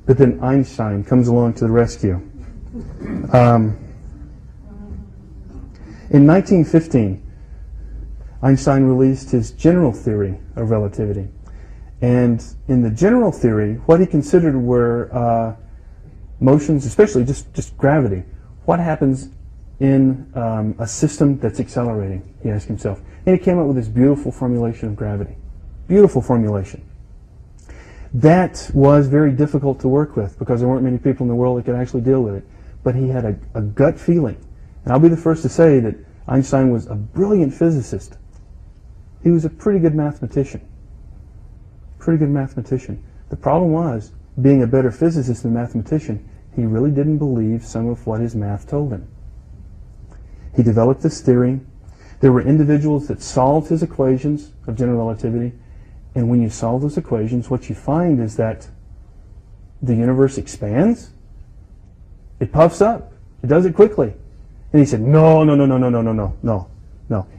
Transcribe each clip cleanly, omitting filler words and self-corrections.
But then Einstein comes along to the rescue. In 1915, Einstein released his general theory of relativity. And in the general theory, what he considered were motions, especially just gravity. What happens in a system that's accelerating, he asked himself. And he came up with this beautiful formulation of gravity. Beautiful formulation. That was very difficult to work with because there weren't many people in the world that could actually deal with it. But he had a gut feeling. And I'll be the first to say that Einstein was a brilliant physicist. He was a pretty good mathematician. Pretty good mathematician. The problem was, being a better physicist than mathematician, he really didn't believe some of what his math told him. He developed this theory. There were individuals that solved his equations of general relativity, and when you solve those equations, what you find is that the universe expands. It puffs up. It does it quickly. And he said, no.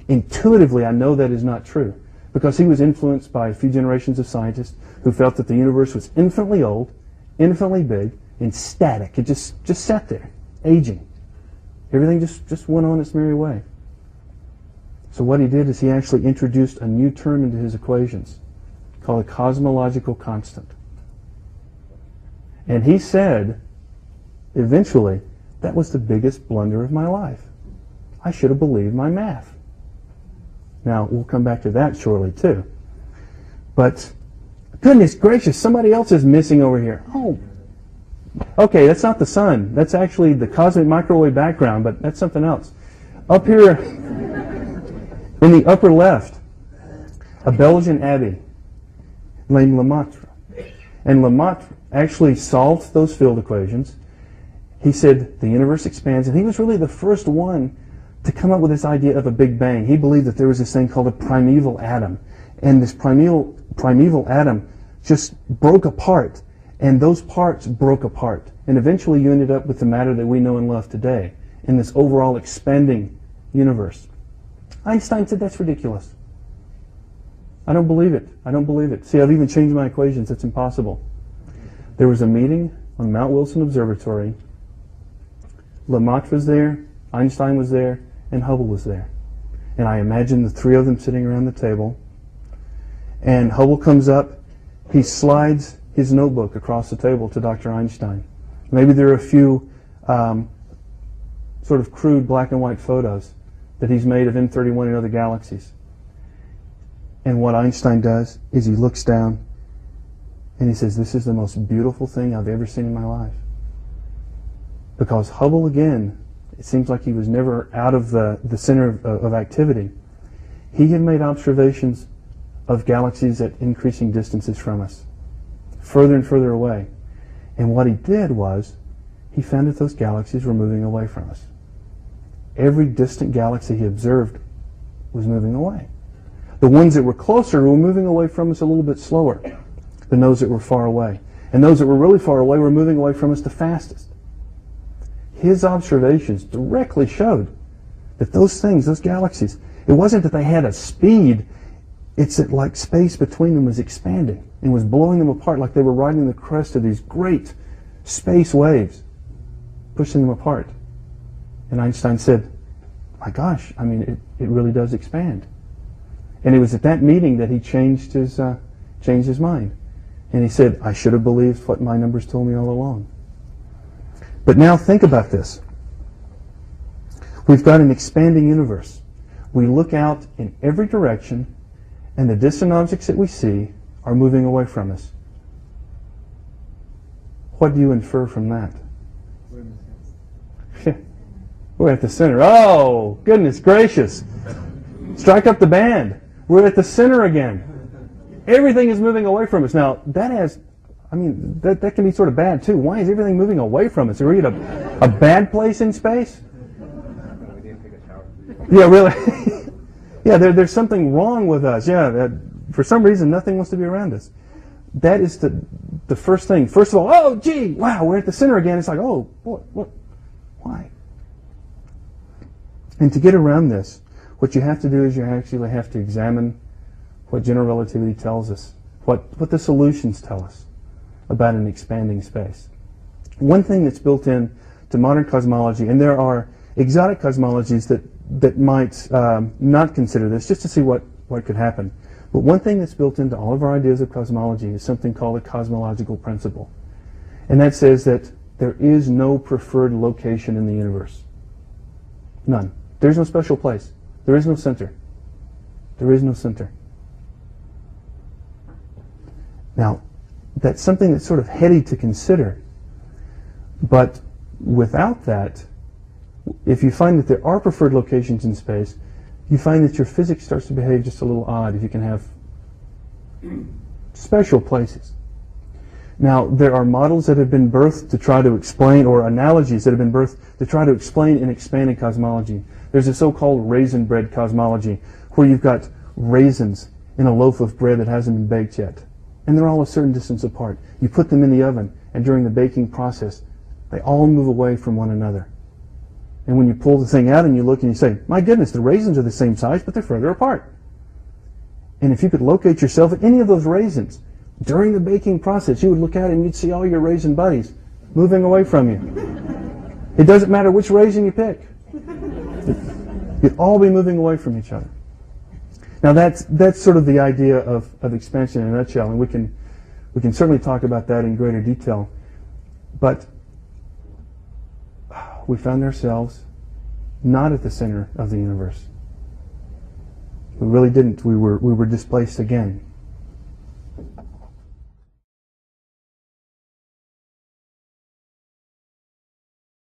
Intuitively, I know that is not true, because he was influenced by a few generations of scientists who felt that the universe was infinitely old, infinitely big, and static. It just sat there, aging. Everything just went on its merry way. So what he did is he actually introduced a new term into his equations called a cosmological constant. And he said, eventually, that was the biggest blunder of my life. I should have believed my math. Now, we'll come back to that shortly, too. But, goodness gracious, somebody else is missing over here. Oh, okay, that's not the sun. That's actually the cosmic microwave background, but that's something else. Up here, in the upper left, a Belgian abbé named Lemaitre. And Lemaitre actually solved those field equations. He said the universe expands, and he was really the first one to come up with this idea of a Big Bang. He believed that there was this thing called a primeval atom, and this primeval atom just broke apart, and those parts broke apart, and eventually you ended up with the matter that we know and love today, in this overall expanding universe. Einstein said that's ridiculous. I don't believe it. I don't believe it. See, I've even changed my equations. It's impossible. There was a meeting on Mount Wilson Observatory. Lemaitre was there, Einstein was there, and Hubble was there. And I imagine the three of them sitting around the table. And Hubble comes up. He slides his notebook across the table to Dr. Einstein. Maybe there are a few sort of crude black and white photos that he's made of M31 and other galaxies. And what Einstein does is he looks down and he says, this is the most beautiful thing I've ever seen in my life. Because Hubble, again, it seems like he was never out of the center of activity. He had made observations of galaxies at increasing distances from us, further and further away. And what he did was, he found that those galaxies were moving away from us. Every distant galaxy he observed was moving away. The ones that were closer were moving away from us a little bit slower than those that were far away. And those that were really far away were moving away from us the fastest. His observations directly showed that those things, those galaxies, it wasn't that they had a speed, it's that like space between them was expanding and was blowing them apart like they were riding the crest of these great space waves, pushing them apart. And Einstein said, my gosh, I mean, it really does expand. And it was at that meeting that he changed his mind. And he said, I should have believed what my numbers told me all along. But now think about this. We've got an expanding universe. We look out in every direction, and the distant objects that we see are moving away from us. What do you infer from that? We're at the center. Oh, goodness gracious. Strike up the band. We're at the center again. Everything is moving away from us. Now, that has, I mean, that can be sort of bad too. Why is everything moving away from us? Are we at a bad place in space? Yeah, really. Yeah, there's something wrong with us. Yeah, for some reason, nothing wants to be around us. That is the first thing. First of all, oh, gee, wow, we're at the center again. It's like, oh, boy, what? Why? And to get around this, what you have to do is you actually have to examine what general relativity tells us, what the solutions tell us. about an expanding space. One thing that's built in to modern cosmology, and there are exotic cosmologies that might not consider this, just to see what could happen. But one thing that's built into all of our ideas of cosmology is something called a cosmological principle. And that says that there is no preferred location in the universe. None. There's no special place. There is no center. There is no center. Now, that's something that's sort of heady to consider. But without that, if you find that there are preferred locations in space, you find that your physics starts to behave just a little odd if you can have special places. Now, there are models that have been birthed to try to explain, or analogies that have been birthed to try to explain and expand in cosmology. There's a so-called raisin bread cosmology, where you've got raisins in a loaf of bread that hasn't been baked yet. And they're all a certain distance apart. You put them in the oven, and during the baking process, they all move away from one another. And when you pull the thing out and you look and you say, my goodness, the raisins are the same size, but they're further apart. And if you could locate yourself at any of those raisins, during the baking process, you would look out and you'd see all your raisin buddies moving away from you. It doesn't matter which raisin you pick. You'd all be moving away from each other. Now that's sort of the idea of expansion in a nutshell, and we can certainly talk about that in greater detail. But we found ourselves not at the center of the universe. We really didn't. We were displaced again.